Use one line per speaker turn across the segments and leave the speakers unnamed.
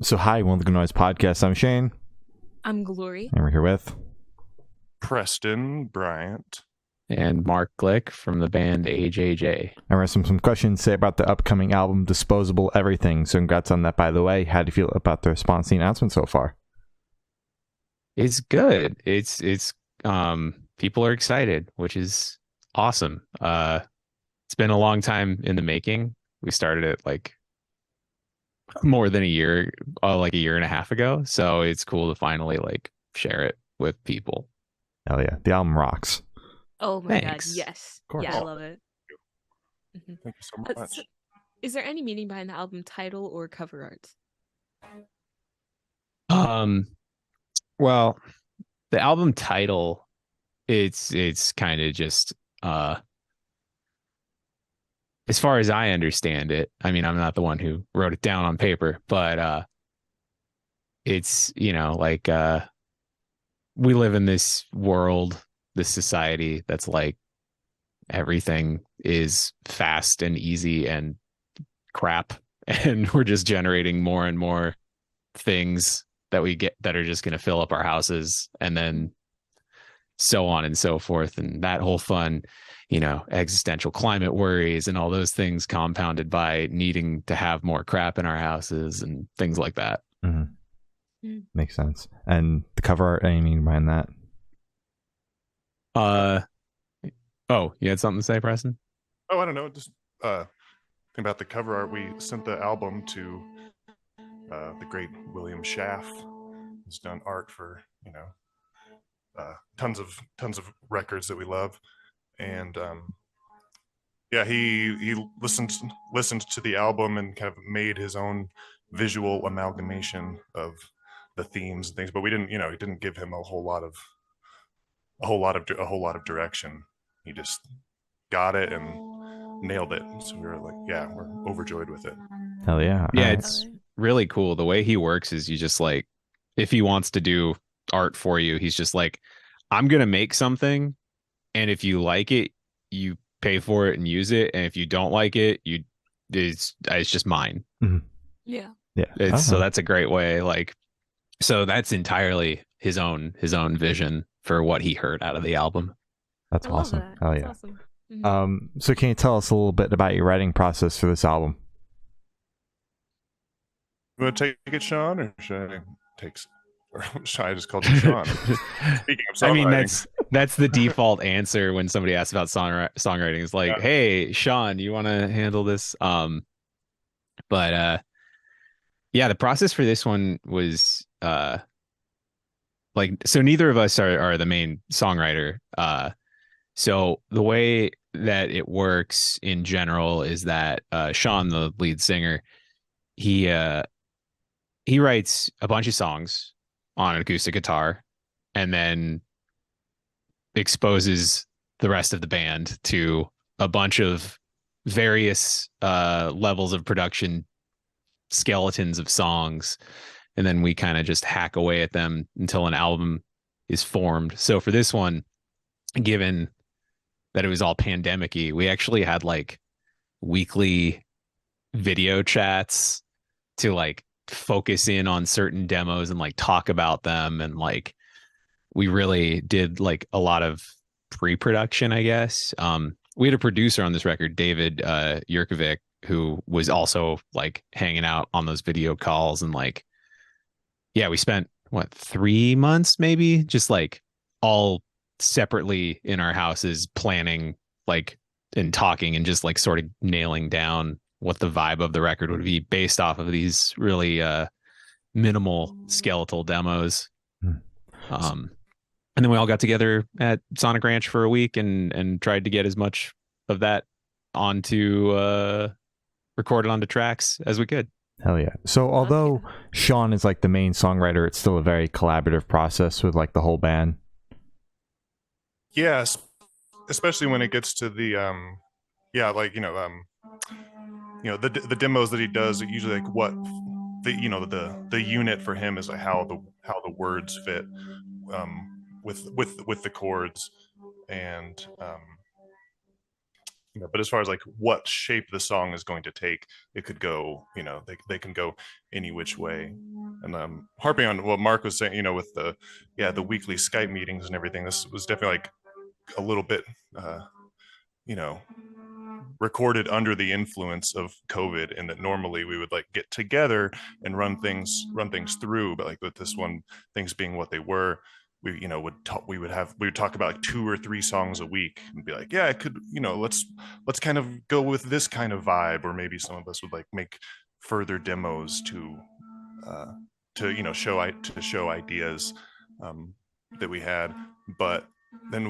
So hi, welcome to the Noise Podcast. I'm Shane.
I'm Glory.
And we're here with
Preston Bryant.
And Mark Glick from the band AJJ.
And we have some questions to say about the upcoming album, Disposable Everything. So congrats on that, by the way. How do you feel about the response to the announcement so far?
It's good. It's people are excited, which is awesome. It's been a long time in the making. We started it like more than a year, like a year and a half ago. So it's cool to finally like share it with people.
Hell yeah. The album rocks.
Oh my
Thanks.
god, yes.
Of course.
Yeah, I love it.
Thank you so much.
So, is there any meaning behind the album title or cover art?
Well, the album title, it's kind of just as far as I understand it, I mean, I'm not the one who wrote it down on paper, but it's, like we live in this world, this society that's like everything is fast and easy and crap. And we're just generating more and more things that we get that are just going to fill up our houses and then so on and so forth. And that whole fun, existential climate worries and all those things compounded by needing to have more crap in our houses and things like that.
Mm-hmm. Makes sense. And the cover art, any meaning behind that?
Oh, you had something to say, Preston?
Oh, I don't know. Just think about the cover art. We sent the album to the great William Schaff. He's done art for tons of records that we love, and he listened to the album and kind of made his own visual amalgamation of the themes and things. But we didn't, it didn't give him a whole lot of direction. He just got it and nailed it. So we were like, yeah, we're overjoyed with it.
Hell yeah.
Yeah, it's really cool. The way he works is you just like, if he wants to do art for you, he's just like, I'm going to make something. And if you like it, you pay for it and use it. And if you don't like it, it's just mine.
Mm-hmm.
Yeah.
Yeah.
So that's a great way. Like, so that's entirely his own vision for what he heard out of the album.
That's
I love
awesome.
that.
Hell
That's
yeah.
awesome. Mm-hmm.
So can you tell us a little bit about your writing process for this album?
You want to take it, Sean, or should I should I just call you Sean? Speaking of songwriting,
I mean, that's the default answer when somebody asks about songwriting. It's like, hey, Sean, you want to handle this? But yeah, the process for this one was so neither of us are the main songwriter. So the way that it works in general is that Sean, the lead singer, he writes a bunch of songs on an acoustic guitar and then exposes the rest of the band to a bunch of various levels of production, skeletons of songs, and then we kind of just hack away at them until an album is formed. So for this one, given that it was all pandemic-y, we actually had like weekly video chats to like focus in on certain demos and like talk about them, and like we really did like a lot of pre-production, I guess. We had a producer on this record, David Yurkovic, who was also like hanging out on those video calls, and like we spent 3 months maybe just like all separately in our houses planning like and talking and just like sort of nailing down what the vibe of the record would be based off of these really minimal skeletal demos. And then we all got together at Sonic Ranch for a week and tried to get as much of that recorded onto tracks as we could.
Hell yeah. So although Sean is like the main songwriter, it's still a very collaborative process with like the whole band.
Yes, especially when it gets to the the demos that he does, usually like what the unit for him is like how the words fit with the chords, and but as far as like what shape the song is going to take, it could go, they can go any which way. And harping on what Mark was saying, with the weekly Skype meetings and everything, this was definitely like a little bit, you know, recorded under the influence of COVID, and that normally we would like get together and run things through, but like with this one, things being what they were, we we would talk about like 2 or 3 songs a week and be like, yeah, I could, let's kind of go with this kind of vibe, or maybe some of us would like make further demos to show ideas that we had. But then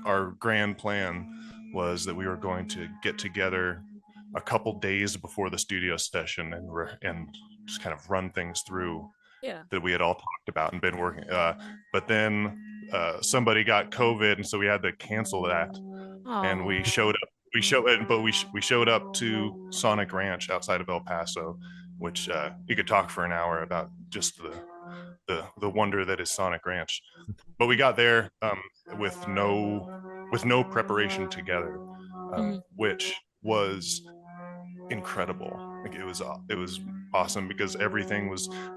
our grand plan was that we were going to get together a couple days before the studio session and just kind of run things through that we had all talked about and been working. But then somebody got COVID, and so we had to cancel that. And we showed up. We showed up to Sonic Ranch outside of El Paso, which you could talk for an hour about just the wonder that is Sonic Ranch. But we got there with no preparation together, which was incredible. Like it was awesome, because there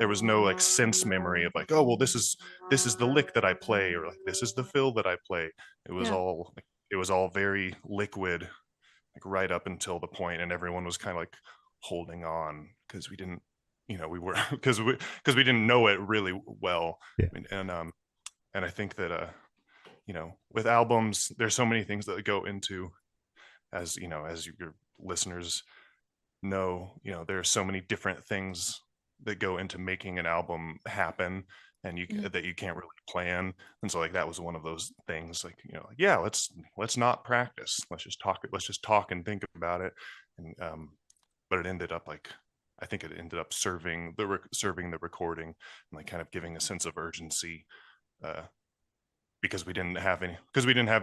was no like sense memory of like, oh well, this is the lick that I play, or like this is the fill that I play. It was all very liquid, like right up until the point, and everyone was kind of like holding on because we didn't, we were because we didn't know it really well.
Yeah.
And I think that with albums, there's so many things that go into, as your listeners know, there are so many different things that go into making an album happen, and that you can't really plan. And so like that was one of those things, like, yeah, let's not practice, let's just talk and think about it. And but it ended up like, I think it ended up serving the recording, and like kind of giving a sense of urgency, because we didn't have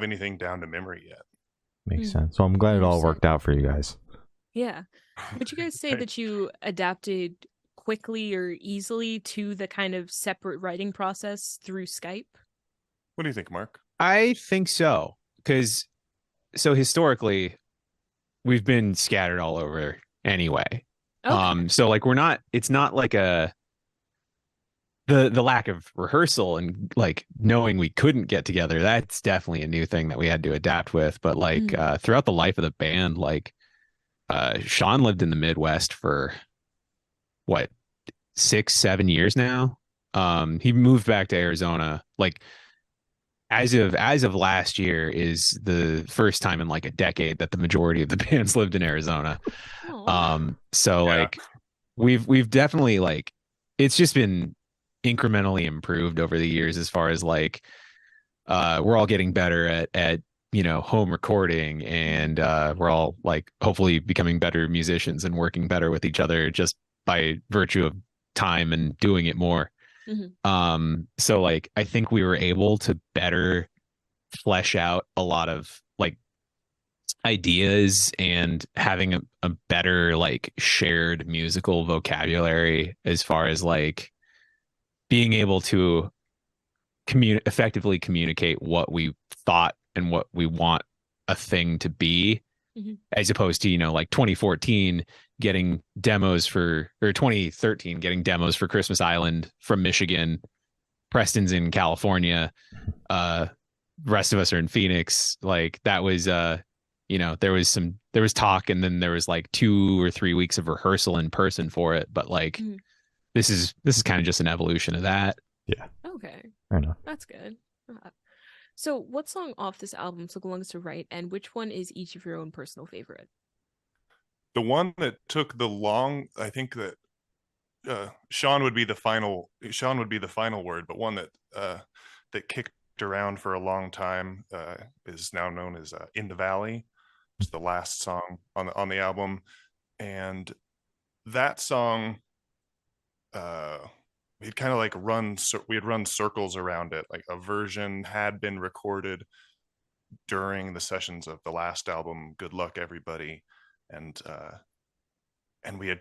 anything down to memory yet.
Makes sense. So I'm glad it all worked out for you guys.
Yeah. Would you guys say that you adapted quickly or easily to the kind of separate writing process through Skype?
What do you think, Mark?
I think so, because historically we've been scattered all over anyway. Okay. So like it's not like the lack of rehearsal and like knowing we couldn't get together. That's definitely a new thing that we had to adapt with. But like throughout the life of the band, like Sean lived in the Midwest for what, 6-7 years now. He moved back to Arizona like as of last year is the first time in like a decade that the majority of the bands lived in Arizona. So like we've definitely like, it's just been incrementally improved over the years as far as like we're all getting better at home recording, and we're all like hopefully becoming better musicians and working better with each other just by virtue of time and doing it more. So like I think we were able to better flesh out a lot of like ideas and having a better like shared musical vocabulary as far as like being able to effectively communicate what we thought and what we want a thing to be, as opposed to like 2014 getting demos or 2013 getting demos for Christmas Island from Michigan, Preston's in California, rest of us are in Phoenix. Like that was there was talk, and then there was like 2 or 3 weeks of rehearsal in person for it, but like this is kind of just an evolution of that.
Yeah.
Okay.
Fair enough.
That's good. So what song off this album took longest to write, and which one is each of your own personal favorite?
The one that took I think that Sean would be the final word, but one that kicked around for a long time is now known as In the Valley. It's the last song on the album, and that song we'd kind of like we had run circles around it. Like a version had been recorded during the sessions of the last album, Good Luck Everybody, and we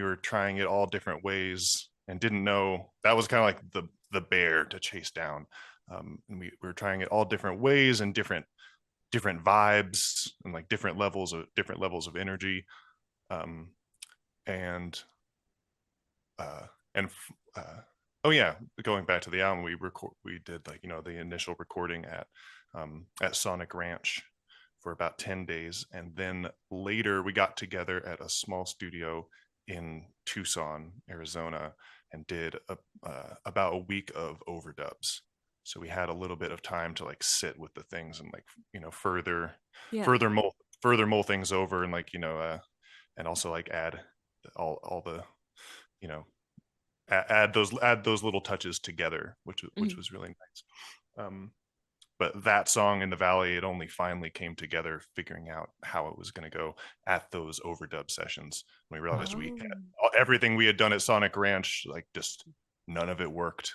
were trying it all different ways and didn't know that was kind of like the bear to chase down. And we were trying it all different ways and different vibes and like different levels of energy. And oh yeah, going back to the album, we did like, the initial recording at Sonic Ranch for about 10 days, and then later we got together at a small studio in Tucson, Arizona, and did about a week of overdubs. So we had a little bit of time to like sit with the things and like, further
Yeah.
further mull things over, and like, and also like add all the, add those little touches together, which was really nice. But that song in the Valley, it only finally came together figuring out how it was going to go at those overdub sessions. We realized everything we had done at Sonic Ranch, like just none of it worked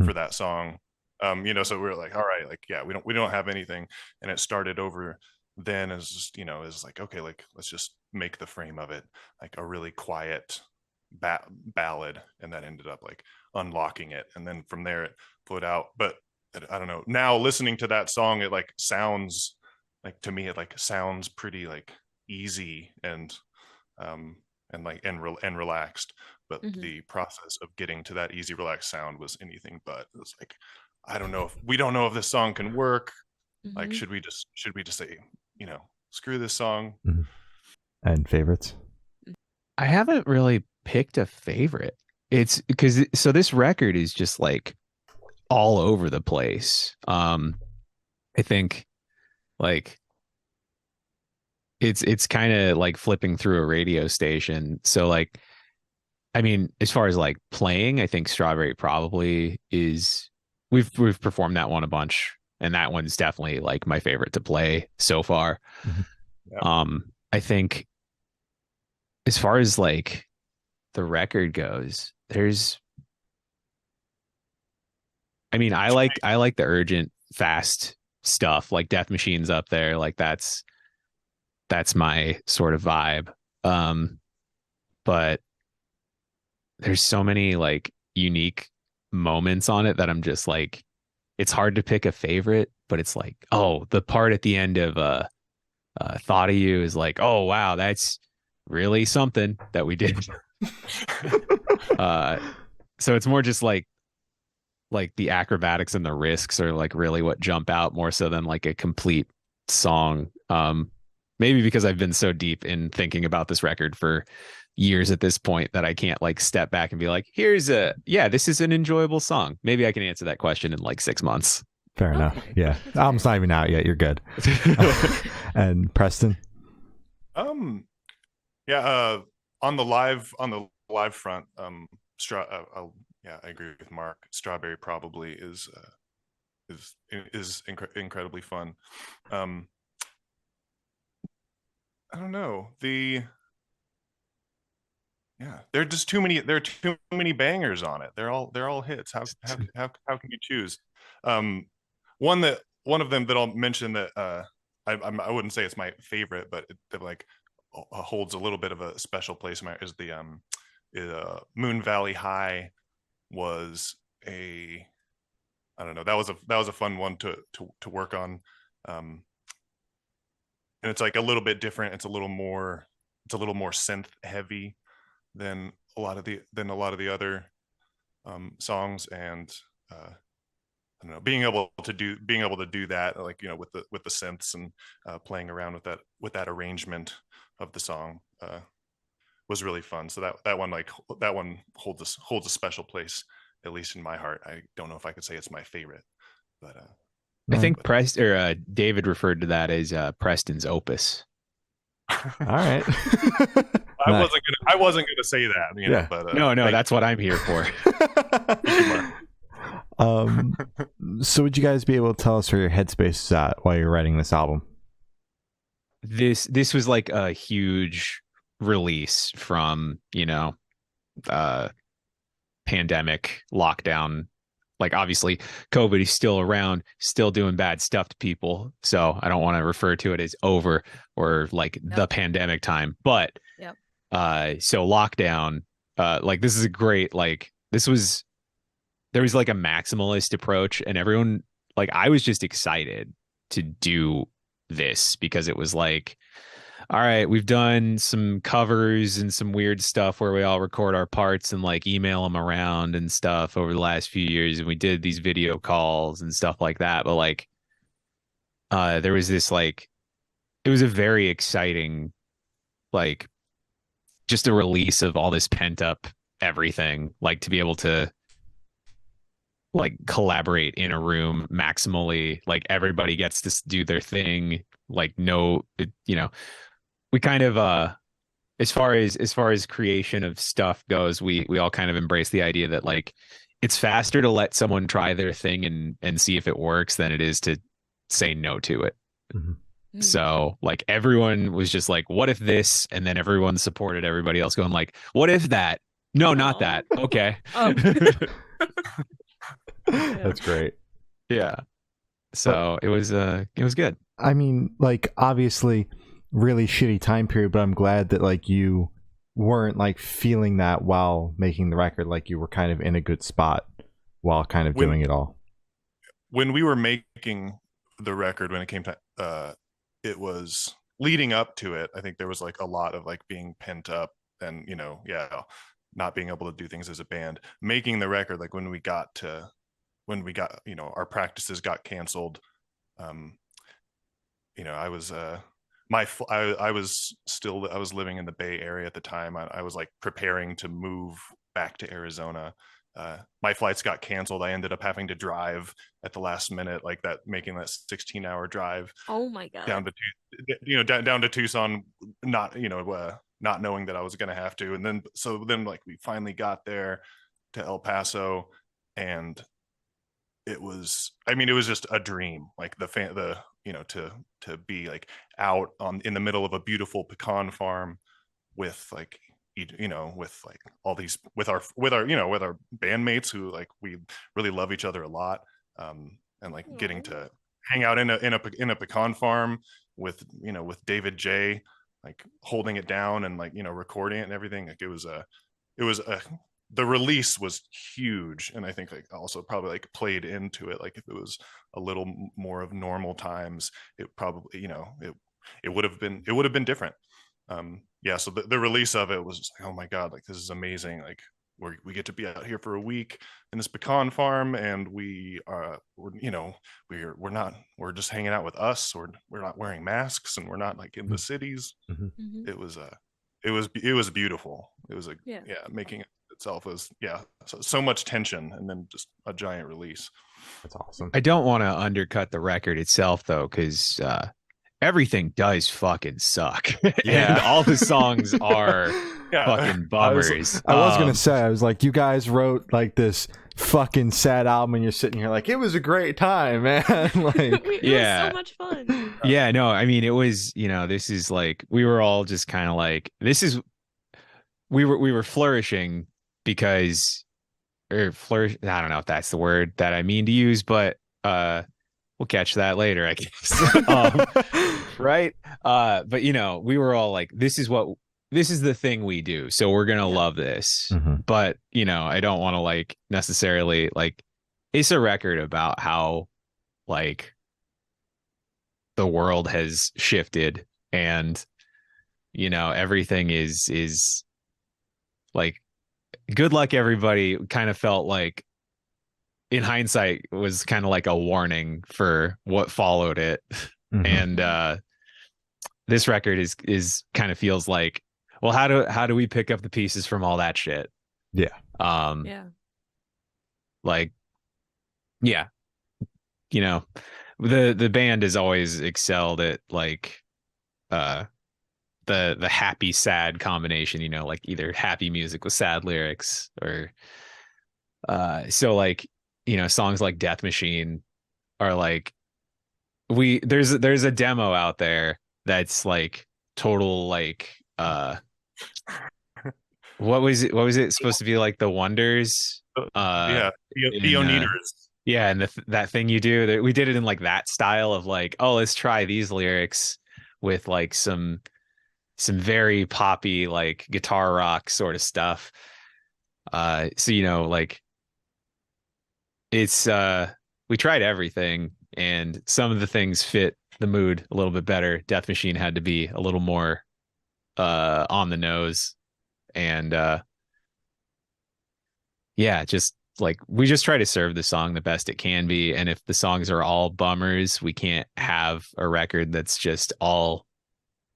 for that song. So we were like, all right, like, yeah, we don't have anything. And it started over then as just, is like, okay, like, let's just make the frame of it like a really quiet ballad. And that ended up like unlocking it. And then from there it flowed out. But I don't know, now listening to that song, it like sounds like, to me, it like sounds pretty like easy and relaxed. But the process of getting to that easy, relaxed sound was anything but. It was like, we don't know if this song can work. Like, should we just say, screw this song?
And favorites?
I haven't really picked a favorite. It's because this record is just like all over the place. I think like it's kind of like flipping through a radio station. So like, I mean, as far as like playing, I think Strawberry probably is, we've performed that one a bunch, and that one's definitely like my favorite to play so far.
Yeah.
I think as far as like the record goes, I like the urgent, fast stuff, like Death Machine's up there. Like that's my sort of vibe. But there's so many like unique moments on it that I'm just like, it's hard to pick a favorite, but it's like, oh, the part at the end of Thought of You is like, oh wow, that's really something that we did. So it's more just like the acrobatics and the risks are like really what jump out more so than like a complete song. Maybe because I've been so deep in thinking about this record for years at this point that I can't like step back and be like, this is an enjoyable song. Maybe I can answer that question in like 6 months.
Fair enough. Yeah. Album's not even out yet. You're good. And Preston?
Yeah, on the live front, I agree with Mark. Strawberry probably is incredibly fun. I don't know, there are just too many bangers on it. They're all hits. How can you choose? One of them that I'll mention that I wouldn't say it's my favorite, but it like holds a little bit of a special place in my, is the Moon Valley High. Was I don't know, that was a fun one to work on, and it's like a little bit different. It's a little more synth heavy than a lot of the other songs, and I don't know, being able to do that, like, with the synths and playing around with that arrangement of the song was really fun. So that one holds a special place, at least in my heart. I don't know if I could say it's my favorite, but
I think David referred to that as Preston's opus.
All right.
I wasn't gonna say that, but
no, that's what I'm here for.
So would you guys be able to tell us where your headspace is at while you're writing this album?
This was like a huge release from pandemic lockdown. Like, obviously COVID is still around, still doing bad stuff to people, so I don't want to refer to it as over or like the pandemic time, but so lockdown, like, this is a great, like, there was like a maximalist approach, and everyone, like, I was just excited to do this because it was like, all right, we've done some covers and some weird stuff where we all record our parts and like email them around and stuff over the last few years. And we did these video calls and stuff like that. But like, there was this like, it was a very exciting, like, just a release of all this pent up everything, like to be able to like collaborate in a room maximally, like everybody gets to do their thing, like no, you know, we kind of as far as creation of stuff goes, we all kind of embrace the idea that like it's faster to let someone try their thing and see if it works than it is to say no to it.
Mm-hmm.
So like everyone was just like, what if this? And then everyone supported everybody else going like, what if that? No, not that. Okay.
Oh.
That's great.
Yeah. So it was good.
I mean, like, obviously really shitty time period, but I'm glad that like you weren't like feeling that while making the record. Like you were kind of in a good spot while kind of doing it all.
When we were making the record, when it came to it was leading up to it, I think there was like a lot of like being pent up and, you know, not being able to do things as a band. Making the record, like when we got, you know, our practices got canceled. You know, I was I was living in the Bay Area at the time. I was like preparing to move back to Arizona. My flights got canceled. I ended up having to drive at the last minute, like that, making that 16-hour drive.
Oh my God.
Down to Tucson, not knowing that I was going to have to. And then like we finally got there to El Paso, and it was just a dream. Like to be like out in the middle of a beautiful pecan farm with like, you know, with like all these, with our bandmates who like, we really love each other a lot. And like getting to hang out in a pecan farm with, you know, with David J, like holding it down and like, you know, recording it and everything. Like it was the release was huge. And I think like also probably like played into it. Like if it was a little more of normal times, it probably, you know, it would have been different. So the release of it was just like, oh my God, like this is amazing. Like we get to be out here for a week in this pecan farm, and we're just hanging out with us, or we're not wearing masks, and we're not like in the cities.
Mm-hmm.
Mm-hmm.
It was beautiful. It was making it itself was so much tension, and then just a giant release.
That's awesome.
I don't want to undercut the record itself though, because everything does fucking suck. And all the songs are fucking bummers.
I was gonna say, I was like, you guys wrote like this fucking sad album, and you're sitting here like, it was a great time, man. Like,
it was so much fun.
Yeah, no, I mean, it was, you know, this is like, we were all just kind of like, we were flourishing because, or flourish, I don't know if that's the word that I mean to use, but we'll catch that later, I guess. Right. But you know, we were all like, this is the thing we do, so we're gonna love this.
Mm-hmm.
But you know, I don't want to like necessarily like, it's a record about how like the world has shifted, and you know, everything is like, good luck everybody kind of felt like, in hindsight, was kind of like a warning for what followed it. Mm-hmm. And this record is kind of feels like, well, how do we pick up the pieces from all that shit? Like, yeah, you know, the band has always excelled at like the happy sad combination, you know, like either happy music with sad lyrics, or so like, you know, songs like Death Machine are like, there's a demo out there that's like total like what was it supposed to be, like the Wonders?
Pioneers.
And that thing you do, that we did it in like that style of like, oh, let's try these lyrics with like some very poppy like guitar rock sort of stuff. So you know, like, it's we tried everything, and some of the things fit the mood a little bit better, Death Machine had to be a little more on the nose. And yeah, just like we just try to serve the song the best it can be. And if the songs are all bummers, we can't have a record that's just all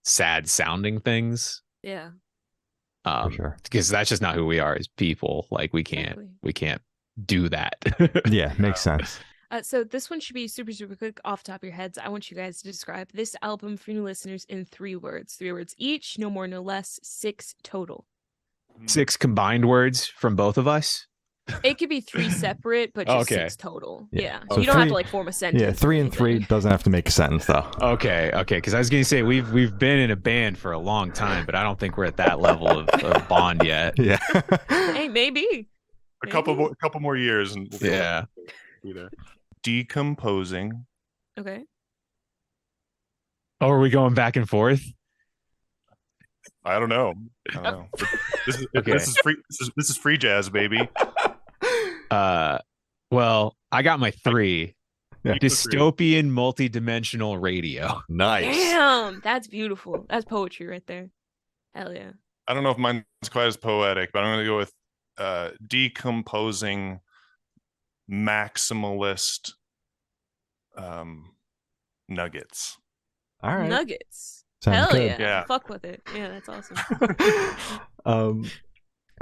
sad sounding things.
Yeah.
For sure.
Because that's just not who we are as people. Like we can't do that.
Yeah, makes sense.
So this one should be super, super quick off the top of your heads. I want you guys to describe this album for new listeners in 3 words. 3 words each, no more, no less, 6 total.
6 combined words from both of us.
It could be 3 separate, but just
Okay.
6 total.
Yeah.
Yeah.
So
You don't have
3
to like form a sentence.
Yeah, 3 and 3 doesn't have to make a sentence though.
Okay. Because I was gonna say we've been in a band for a long time, but I don't think we're at that level of bond yet.
Yeah.
Hey, maybe.
A couple more years, and we'll be
Yeah.
there. Decomposing.
Okay.
Oh, are we going back and forth?
I don't know. This is
Okay.
this is free. This is free jazz, baby.
Well, I got my 3.
Yeah.
Dystopian multidimensional radio.
Nice.
Damn, that's beautiful. That's poetry right there. Hell yeah.
I don't know if mine's quite as poetic, but I'm going to go with decomposing maximalist nuggets.
All right.
Nuggets.
Sounds
Hell
good.
yeah.
Yeah.
Fuck with it. Yeah, that's awesome.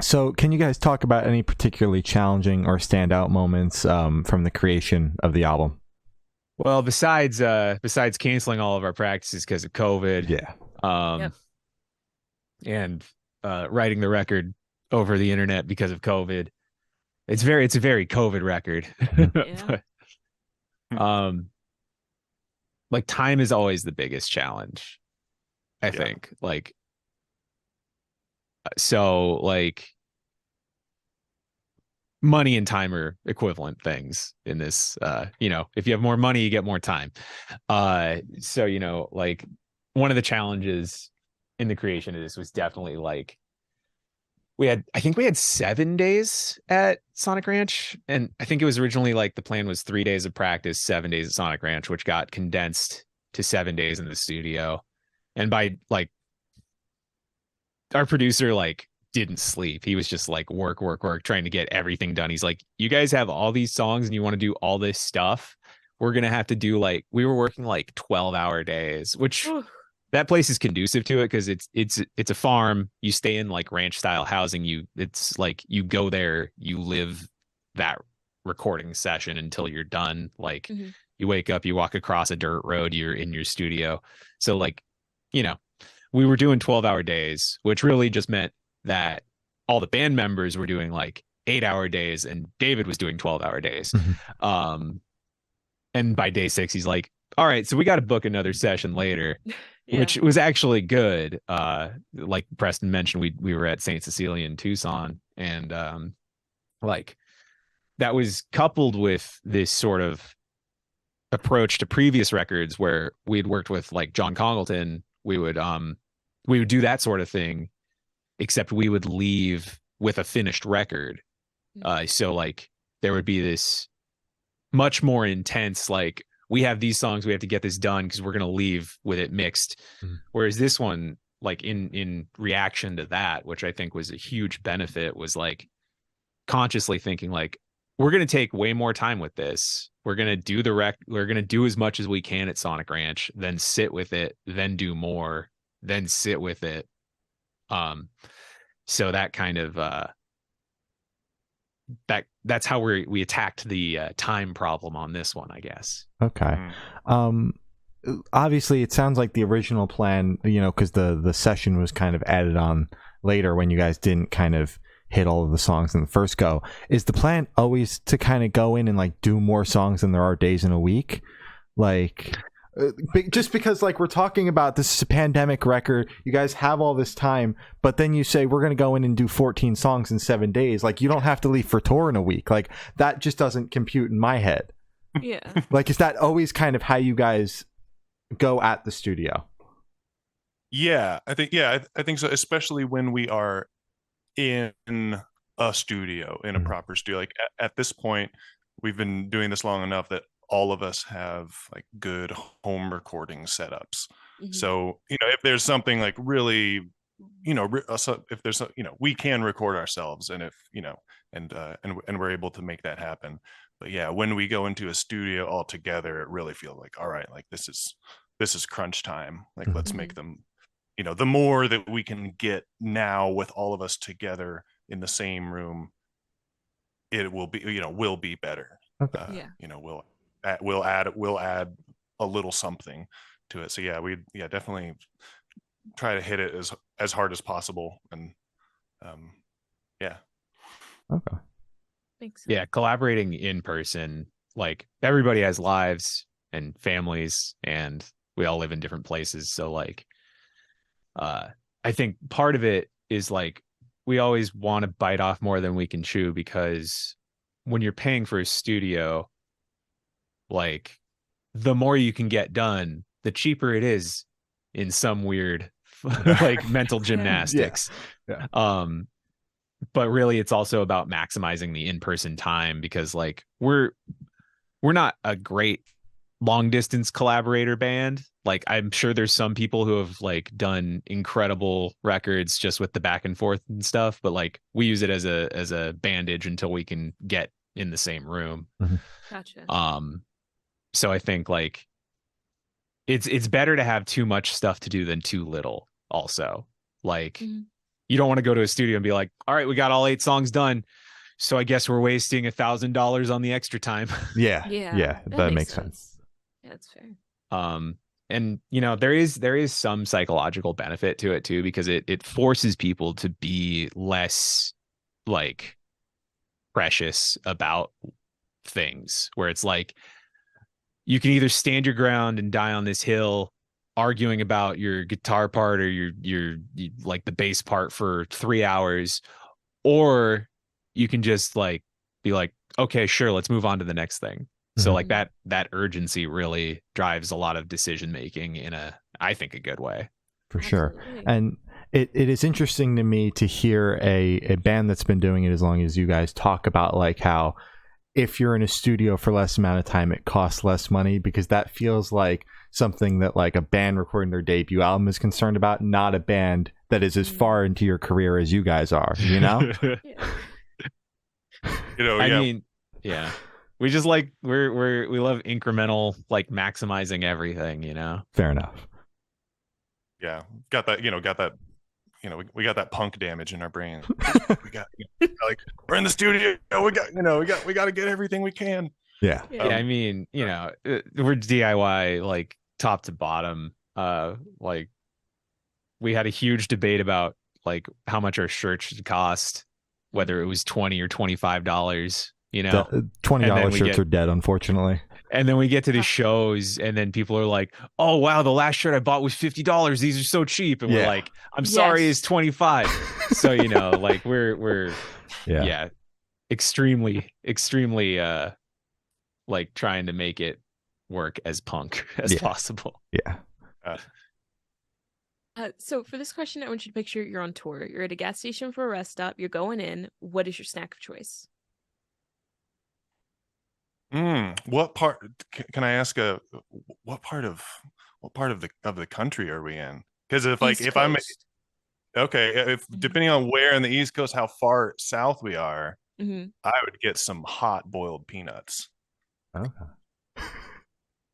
So can you guys talk about any particularly challenging or standout moments from the creation of the album?
Well, besides canceling all of our practices because of COVID,
Yeah.
and writing the record over the internet because of COVID, it's a very COVID record.
Yeah.
But, like time is always the biggest challenge, I think. Like, so like money and time are equivalent things in this. If you have more money, you get more time. So like one of the challenges in the creation of this was definitely like I think we had 7 days at Sonic Ranch, and I think it was originally like the plan was 3 days of practice, 7 days at Sonic Ranch, which got condensed to 7 days in the studio. And by like our producer like didn't sleep. He was just like work, trying to get everything done. He's like, you guys have all these songs and you want to do all this stuff. We're going to have to do like, we were working like 12-hour days, which that place is conducive to it because it's a farm. You stay in like ranch style housing. It's like you go there, you live that recording session until you're done. Like you wake up, you walk across a dirt road, you're in your studio. So like, we were doing 12-hour days, which really just meant that all the band members were doing like 8-hour days and David was doing 12-hour days. And by day 6, he's like, all right, so we got to book another session later, which was actually good. Like Preston mentioned, we were at St. Cecilia in Tucson, and like that was coupled with this sort of approach to previous records where we'd worked with like John Congleton. We would do that sort of thing, except we would leave with a finished record. So like there would be this much more intense, like we have these songs, we have to get this done because we're going to leave with it mixed. Whereas this one, like in reaction to that, which I think was a huge benefit, was like consciously thinking like, we're going to take way more time with this. We're going to do we're going to do as much as we can at Sonic Ranch, then sit with it, then do more, then sit with it. So that kind of that's how we attacked the time problem on this one, I guess.
Okay. Obviously it sounds like the original plan, because the session was kind of added on later when you guys didn't kind of hit all of the songs in the first go. Is the plan always to kind of go in and like do more songs than there are days in a week? Like just because like we're talking about this is a pandemic record, you guys have all this time, but then you say we're going to go in and do 14 songs in 7 days. Like you don't have to leave for tour in a week. Like that just doesn't compute in my head.
Yeah.
Like is that always kind of how you guys go at the studio?
Yeah, I think so, especially when we are in a studio, in a proper studio. Like at this point, we've been doing this long enough that all of us have like good home recording setups.
Mhm.
So, if there's something like really, if there's, we can record ourselves, and if, and we're able to make that happen. But yeah, when we go into a studio all together, it really feels like, all right, like this is crunch time. Like, let's make them, the more that we can get now with all of us together in the same room, it will be, will be better.
Okay.
Yeah.
We'll add a little something to it. So yeah, definitely try to hit it as hard as possible. And yeah.
Okay.
Makes sense.
Yeah, collaborating in person, like everybody has lives and families, and we all live in different places. So like, I think part of it is like we always want to bite off more than we can chew, because when you're paying for a studio, like the more you can get done, the cheaper it is in some weird like mental gymnastics.
Yeah.
But really it's also about maximizing the in-person time, because like we're not a great long distance collaborator band. Like I'm sure there's some people who have like done incredible records just with the back and forth and stuff, but like we use it as a bandage until we can get in the same room.
Gotcha.
So I think like it's better to have too much stuff to do than too little also. Like you don't want to go to a studio and be like, all right, we got all 8 songs done, so I guess we're wasting $1,000 on the extra time.
Yeah. That makes sense.
Yeah, that's fair.
And there is some psychological benefit to it too, because it forces people to be less like precious about things, where it's like you can either stand your ground and die on this hill arguing about your guitar part or your like the bass part for 3 hours, or you can just like be like, okay, sure, let's move on to the next thing. So like that urgency really drives a lot of decision making in I think a good way.
For sure.
Absolutely.
And it is interesting to me to hear a band that's been doing it as long as you guys talk about like how if you're in a studio for less amount of time, it costs less money, because that feels like something that like a band recording their debut album is concerned about, not a band that is as far into your career as you guys are,
I mean, yeah. We just like we love incremental, like maximizing everything,
Fair enough.
Yeah, got that. We got that punk damage in our brain. We got like we're in the studio. We got to get everything we can.
Yeah.
I mean, we're DIY like top to bottom. Like we had a huge debate about like how much our shirt should cost, whether it was $20 or $25.
$20 shirts are dead, unfortunately.
And then we get to the shows, and then people are like, "Oh wow, the last shirt I bought was $50. These are so cheap." And we're like, "I'm sorry, it's $25." So like we're extremely like trying to make it work as punk as possible.
Yeah.
So for this question, I want you to picture you're on tour. You're at a gas station for a rest stop. You're going in. What is your snack of choice?
What part? Can I ask what part of the country are we in? Because I'm okay, if depending on where in the East Coast, how far south we are, I would get some hot boiled peanuts.
Okay.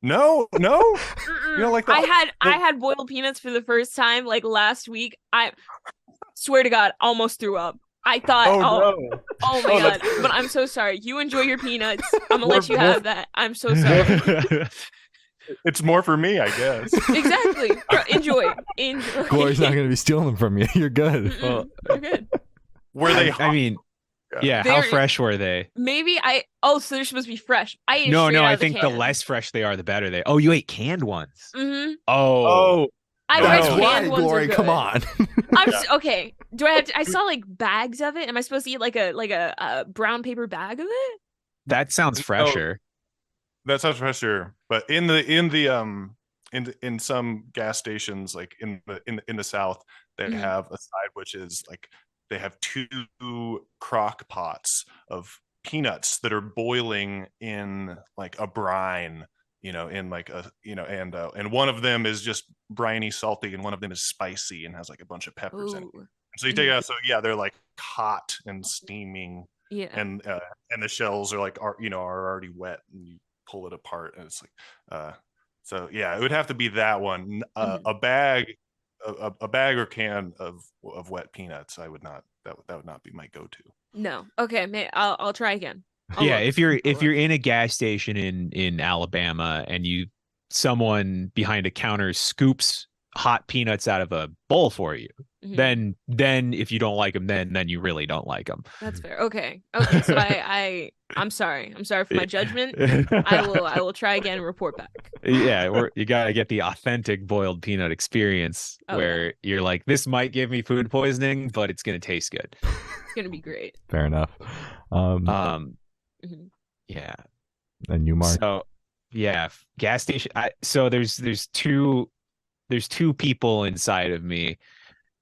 No. Like
I had boiled peanuts for the first time like last week. I swear to God, almost threw up. I thought, oh my God, but I'm so sorry. You enjoy your peanuts. I'm gonna let you have that. I'm so sorry.
It's more for me, I guess.
Exactly. Enjoy.
Glory's not gonna be stealing them from you. You're good.
Well, you're good.
Were they?
I mean, yeah. How fresh were they?
Maybe so they're supposed to be fresh.
No. I think the less fresh they are, the better Oh, you ate canned ones.
Oh.
I read canned ones.
Glory, come on.
Okay. Do I have to? I saw like bags of it. Am I supposed to eat like a brown paper bag of it?
That sounds fresher.
That sounds fresher. But in some gas stations, like in the South, they have a side which is like they have 2 crock pots of peanuts that are boiling in like a brine, in like a, and one of them is just briny, salty, and one of them is spicy and has like a bunch of peppers in it. So you take out, so yeah, they're like hot and steaming,
Yeah.
and the shells are like are already wet, and you pull it apart, and it's like so yeah, it would have to be that one. A bag, a bag or can of wet peanuts. I would not. That would not be my go-to.
No. Okay, I'll try again.
If you're in a gas station in Alabama and someone behind a counter scoops hot peanuts out of a bowl for you, then if you don't like them, then you really don't like them.
That's fair. Okay. So I'm sorry for my judgment. I will try again and report back.
Yeah, you gotta get the authentic boiled peanut experience where you're like, this might give me food poisoning, but it's gonna taste good.
It's gonna be great.
Fair enough.
Yeah.
And you, Mark?
So yeah, gas station. So there's two people inside of me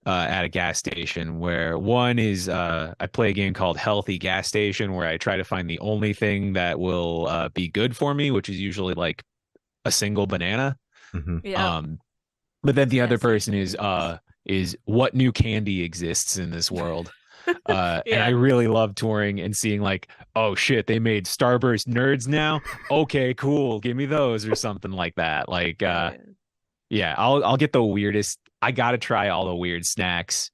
at a gas station, where one is I play a game called Healthy Gas Station, where I try to find the only thing that will be good for me, which is usually like a single banana.
Yeah.
But then the other person is what new candy exists in this world. And I really love touring and seeing like, oh shit, they made Starburst Nerds now. Okay, cool, give me those, or something like that. Like yeah, I'll get the weirdest. I gotta try all the weird snacks.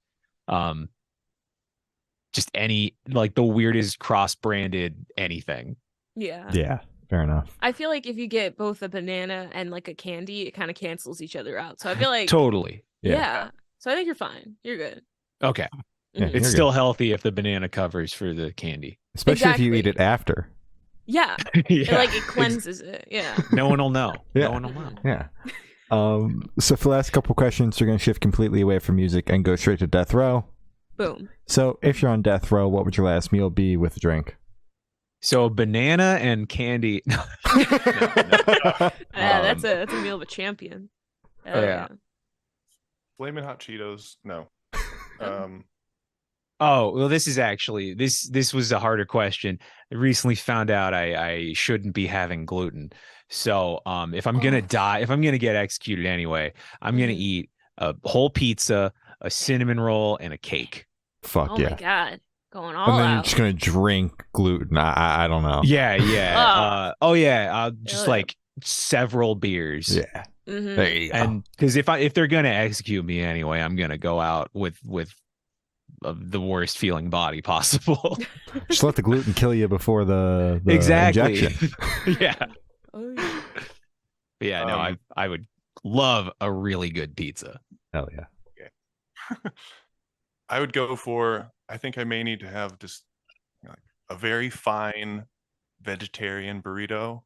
Just any, like, the weirdest cross-branded anything.
Yeah, fair enough.
I feel like if you get both a banana and like a candy, it kind of cancels each other out. So I feel like
totally.
Yeah. So I think you're fine. You're good.
Okay.
Yeah,
It's still healthy if the banana covers for the candy.
Especially if you eat it after.
Yeah. It cleanses it. Yeah.
No one will know.
Yeah.
No one will know.
Yeah. So for the last couple questions, we're going to shift completely away from music and go straight to death row.
Boom.
So if you're on death row, what would your last meal be with a drink?
So banana and candy. No.
That's a meal of a champion.
Yeah.
Flamin' Hot Cheetos. No.
Oh, well, this is actually this was a harder question. I recently found out I shouldn't be having gluten. So if I'm gonna die, if I'm gonna get executed anyway, I'm gonna eat a whole pizza, a cinnamon roll, and a cake.
Fuck yeah.
Oh my god. Going all
and then
out.
you're just gonna drink gluten. I don't know.
Yeah. Just like several beers.
Yeah.
Mm-hmm.
There you go.
And because if they're gonna execute me anyway, I'm gonna go out with the worst feeling body possible.
Just let the gluten kill you before the
exactly.
injection.
Yeah.
Yeah, no, I would love a really good pizza.
Hell yeah.
Okay. I would go for, I think I may need to have just a very fine vegetarian burrito.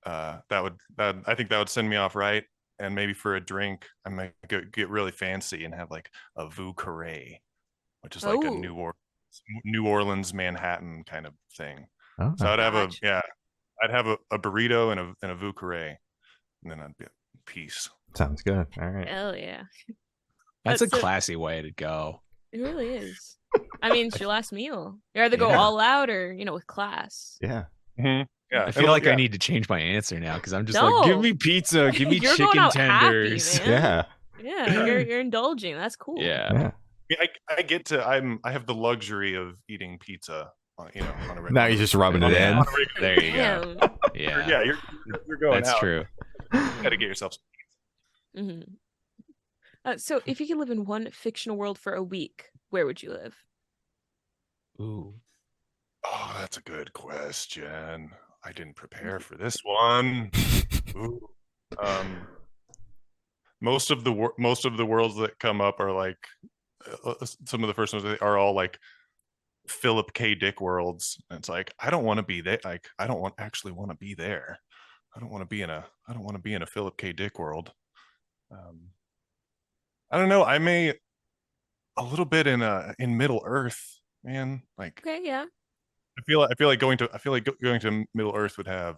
I think that would send me off right. And maybe for a drink, I might get really fancy and have like a Vue Carré, which is like a New Orleans Manhattan kind of thing.
Oh,
so I'd have a burrito and a Vue Carré, and then I'd be at peace.
Sounds good. All right.
Hell yeah.
That's a classy way to go.
It really is. I mean, it's your last meal. You either go all out or, with class.
Yeah.
Mm-hmm. Yeah,
I feel like I need to change my answer now because I'm just like, give me pizza, give me
You're
chicken
going out
tenders.
happy,
Yeah.
Yeah, you're indulging. That's cool.
Yeah.
I have the luxury of eating pizza. On a regular.
Now you're just rubbing it in.
There you go. Yeah.
Yeah, you're going.
That's
out.
true.
You gotta get yourself some pizza.
Mm-hmm. So if you could live in one fictional world for a week, where would you live?
Ooh.
Oh, that's a good question. I didn't prepare for this one. Ooh. Most of the worlds that come up are like some of the first ones are all like Philip K. Dick worlds. And it's like I don't want to be there. Like I don't actually want to be there. I don't want to be in a Philip K. Dick world. I don't know. I may a little bit in Middle Earth, man. Like
okay, yeah.
I feel like going to Middle Earth would have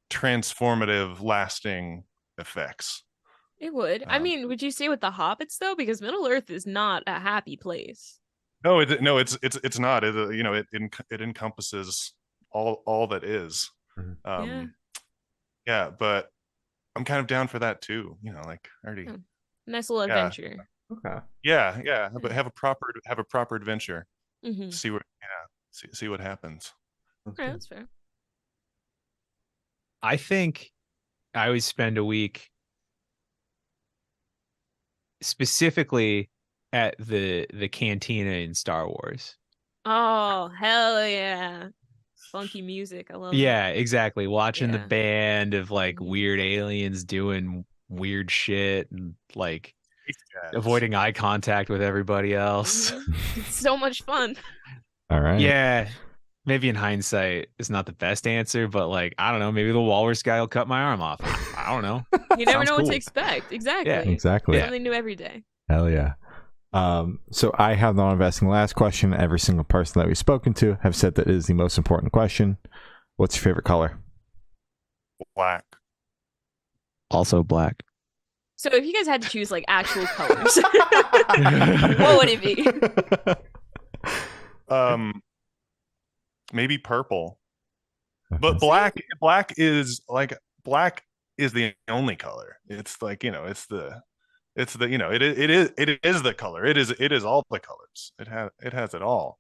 transformative, lasting effects.
It would. I mean, would you say with the hobbits though? Because Middle Earth is not a happy place.
It's not. It encompasses all that is.
Yeah.
Yeah, but I'm kind of down for that too. Like already.
Oh, nice little adventure.
Okay.
Yeah, but have a proper adventure.
Mm-hmm.
See what happens.
Okay, that's fair.
I think I would spend a week specifically at the cantina in Star Wars.
Oh, hell yeah. Funky music. I love
Yeah,
it.
exactly. Watching the
Yeah.
band of like
Mhm.
weird aliens doing weird shit and like
Yes.
avoiding eye contact with everybody else.
Mhm. It's so much fun.
All right.
Yeah. Maybe in hindsight, it's not the best answer, but like, I don't know, maybe the walrus guy will cut my arm off. I don't know.
You never
Sounds
know what
cool.
to expect. Exactly.
Yeah,
exactly.
Yeah.
Something new every day.
Hell yeah. So I have the honor of asking the last question. Every single person that we've spoken to have said that it is the most important question. What's your favorite color?
Black.
Also black.
So if you guys had to choose like actual colors, what would it be?
Maybe purple. But black is the only color. It's like, it's the it is the color. It is all the colors. It has it all.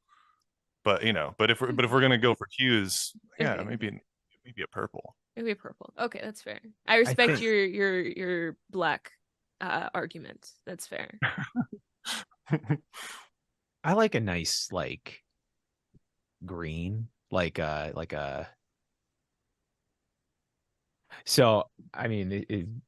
But if we're gonna go for hues, yeah,
Okay.
maybe a purple.
Maybe purple. Okay, that's fair. I respect your black argument. That's fair.
I like a nice like green, like a. So I mean,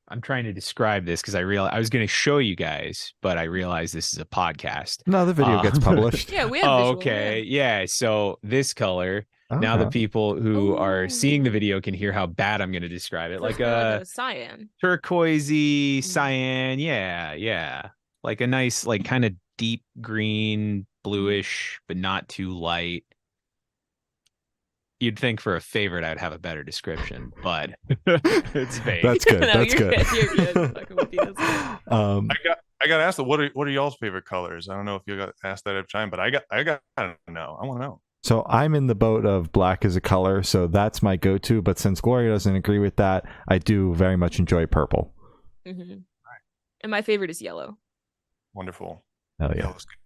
I'm trying to describe this because I was going to show you guys, but I realized this is a podcast.
No, the video gets published.
Yeah, we have visual,
okay, yeah. So this color. Now the people who are seeing the video can hear how bad I'm going to describe it. Like a
cyan,
turquoisey, cyan. Yeah. Like a nice, like kind of deep green, bluish, but not too light. You'd think for a favorite I'd have a better description, but it's vague.
That's good.
No,
That's good.
You're good. Fucking with you, that's good.
I got asked what are y'all's favorite colors? I don't know if you got asked that every time, but I don't know. I want to know.
So I'm in the boat of black as a color, so that's my go-to. But since Gloria doesn't agree with that, I do very much enjoy purple.
Mm-hmm. Right. And my favorite is yellow.
Wonderful.
Hell yeah.
Yellow's good.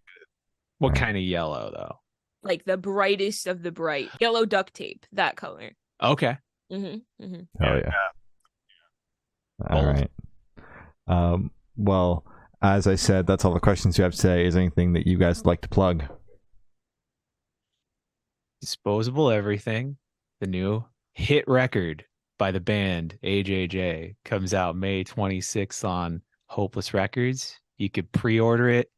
What kind of yellow though?
Like the brightest of the bright. Yellow duct tape, that color.
Okay.
Mm-hmm. Mm-hmm.
Hell yeah. All right. Well, as I said, that's all the questions you have to say. Is there anything that you guys would like to plug?
Disposable Everything, the new hit record by the band AJJ, comes out May 26th on Hopeless Records. You could pre-order it.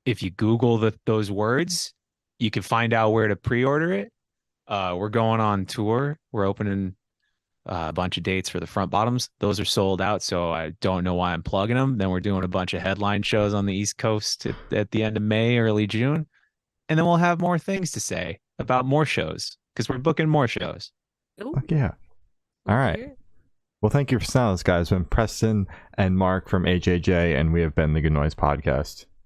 If you Google those words, you can find out where to pre-order it. We're going on tour. We're opening a bunch of dates for the Front Bottoms. Those are sold out, so I don't know why I'm plugging them. Then we're doing a bunch of headline shows on the East Coast at the end of May, early June. And then we'll have more things to say about more shows because we're booking more shows.
Fuck yeah. All right. Well, thank you for silence, guys. It's been Preston and Mark from AJJ, and we have been the Good Noise Podcast.